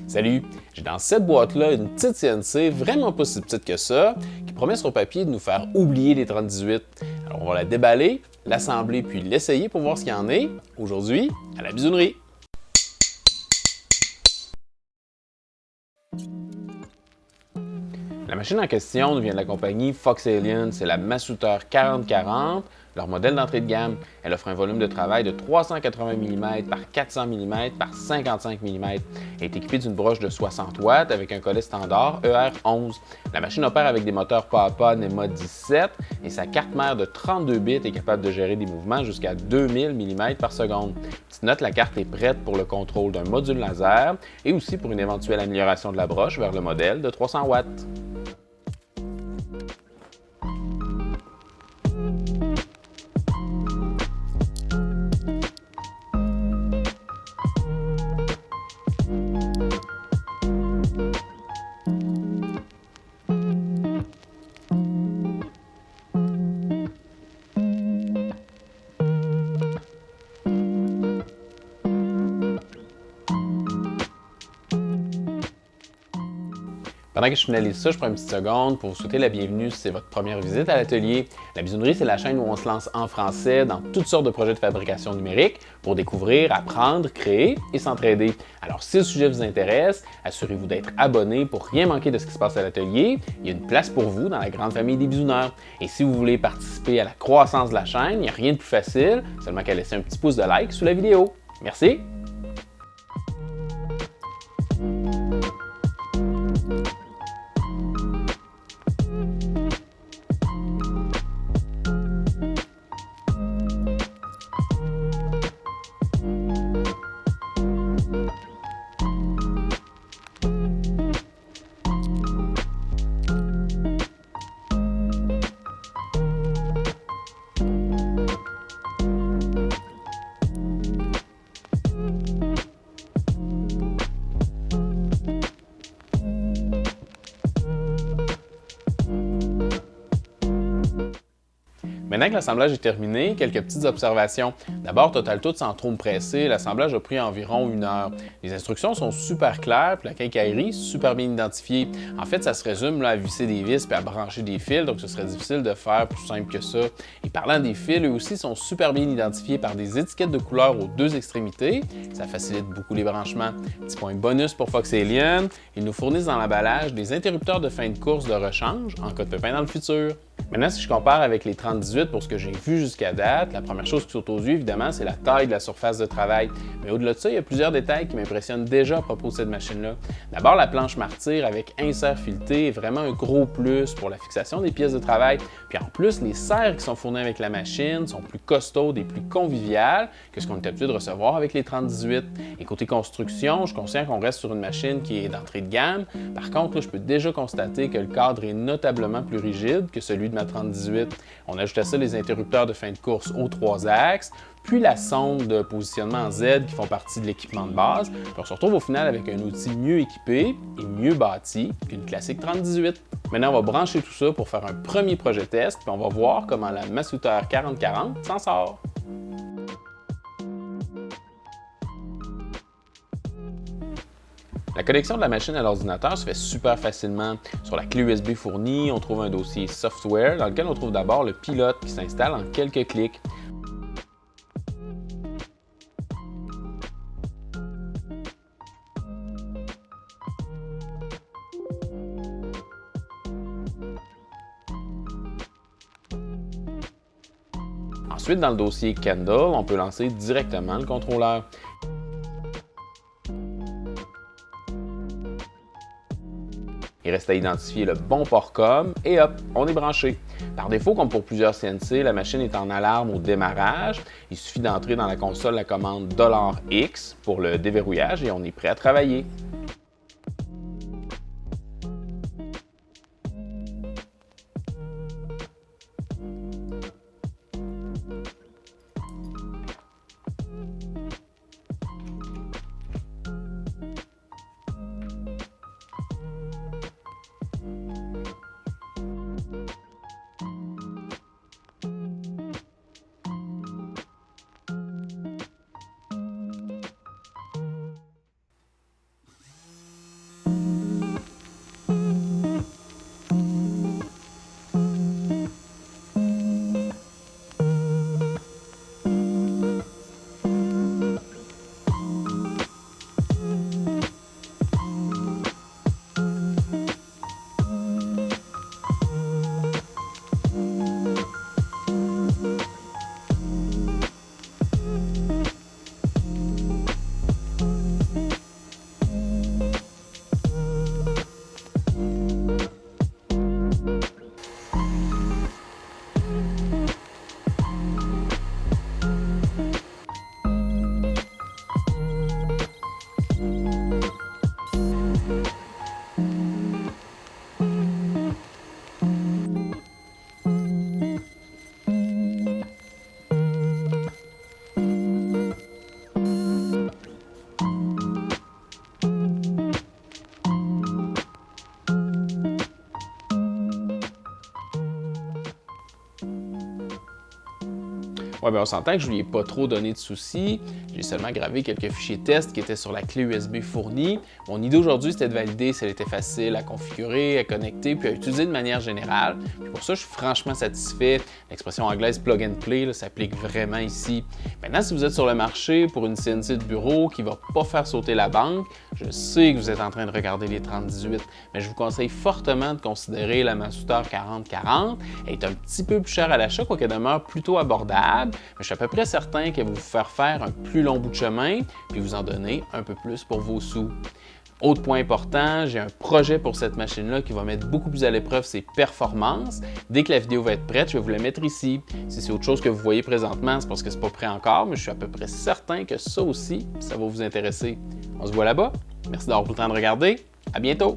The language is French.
Salut! J'ai dans cette boîte-là une petite CNC, vraiment pas si petite que ça, qui promet sur papier de nous faire oublier les 3018. Alors on va la déballer, l'assembler puis l'essayer pour voir ce qu'il y en est. Aujourd'hui, à la bisounerie! La machine en question nous vient de la compagnie Fox Alien, c'est la Masuter 4040, leur modèle d'entrée de gamme. Elle offre un volume de travail de 380 mm par 400 mm par 55 mm. Elle est équipée d'une broche de 60 watts avec un collet standard ER11. La machine opère avec des moteurs pas à pas NEMA 17 et sa carte mère de 32 bits est capable de gérer des mouvements jusqu'à 2000 mm par seconde. Petite note, la carte est prête pour le contrôle d'un module laser et aussi pour une éventuelle amélioration de la broche vers le modèle de 300 watts. Pendant que je finalise ça, je prends une petite seconde pour vous souhaiter la bienvenue si c'est votre première visite à l'atelier. La Bisounerie, c'est la chaîne où on se lance en français dans toutes sortes de projets de fabrication numérique pour découvrir, apprendre, créer et s'entraider. Alors si le sujet vous intéresse, assurez-vous d'être abonné pour rien manquer de ce qui se passe à l'atelier. Il y a une place pour vous dans la grande famille des bisouneurs. Et si vous voulez participer à la croissance de la chaîne, il n'y a rien de plus facile, seulement qu'à laisser un petit pouce de like sous la vidéo. Merci! Maintenant que l'assemblage est terminé, quelques petites observations. D'abord, total tout, sans trop me presser, l'assemblage a pris environ 1 heure. Les instructions sont super claires, puis la quincaillerie super bien identifiée. En fait, ça se résume là, à visser des vis puis à brancher des fils, donc ce serait difficile de faire plus simple que ça. Et parlant des fils, eux aussi sont super bien identifiés par des étiquettes de couleur aux deux extrémités. Ça facilite beaucoup les branchements. Petit point bonus pour Fox Alien, ils nous fournissent dans l'emballage des interrupteurs de fin de course de rechange en cas de pépin dans le futur. Maintenant, si je compare avec les 3018 pour ce que j'ai vu jusqu'à date, la première chose qui saute aux yeux, évidemment, c'est la taille de la surface de travail. Mais au-delà de ça, il y a plusieurs détails qui m'impressionnent déjà à propos de cette machine-là. D'abord, la planche martyre avec insert fileté est vraiment un gros plus pour la fixation des pièces de travail. Puis en plus, les serres qui sont fournies avec la machine sont plus costaudes et plus conviviales que ce qu'on est habitué de recevoir avec les 3018. Et côté construction, je suis conscient qu'on reste sur une machine qui est d'entrée de gamme. Par contre, là, je peux déjà constater que le cadre est notablement plus rigide que celui de ma 3018. On ajoute à ça les interrupteurs de fin de course aux 3 axes, puis la sonde de positionnement en Z qui font partie de l'équipement de base. Puis on se retrouve au final avec un outil mieux équipé et mieux bâti qu'une classique 3018. Maintenant, on va brancher tout ça pour faire un premier projet test, puis on va voir comment la Masuter 4040 s'en sort. La connexion de la machine à l'ordinateur se fait super facilement. Sur la clé USB fournie, on trouve un dossier Software dans lequel on trouve d'abord le pilote qui s'installe en quelques clics. Ensuite, dans le dossier Kendall, on peut lancer directement le contrôleur. Il reste à identifier le bon port COM et hop, on est branché. Par défaut, comme pour plusieurs CNC, la machine est en alarme au démarrage. Il suffit d'entrer dans la console la commande $X pour le déverrouillage et on est prêt à travailler. Ouais, bien, on s'entend que je lui ai pas trop donné de soucis. J'ai seulement gravé quelques fichiers test qui étaient sur la clé USB fournie. Mon idée aujourd'hui, c'était de valider si elle était facile à configurer, à connecter, puis à utiliser de manière générale. Puis pour ça, je suis franchement satisfait. L'expression anglaise plug and play là, s'applique vraiment ici. Maintenant, si vous êtes sur le marché pour une CNC de bureau qui ne va pas faire sauter la banque, je sais que vous êtes en train de regarder les 3018, mais je vous conseille fortement de considérer la Masuter 4040. Elle est un petit peu plus chère à l'achat, quoiqu'elle demeure plutôt abordable. Mais je suis à peu près certain qu'elle va vous faire un plus long bout de chemin, puis vous en donner un peu plus pour vos sous. Autre point important, j'ai un projet pour cette machine-là qui va mettre beaucoup plus à l'épreuve ses performances. Dès que la vidéo va être prête, je vais vous la mettre ici. Si c'est autre chose que vous voyez présentement, c'est parce que c'est pas prêt encore, mais je suis à peu près certain que ça aussi, ça va vous intéresser. On se voit là-bas. Merci d'avoir pris le temps de regarder. À bientôt!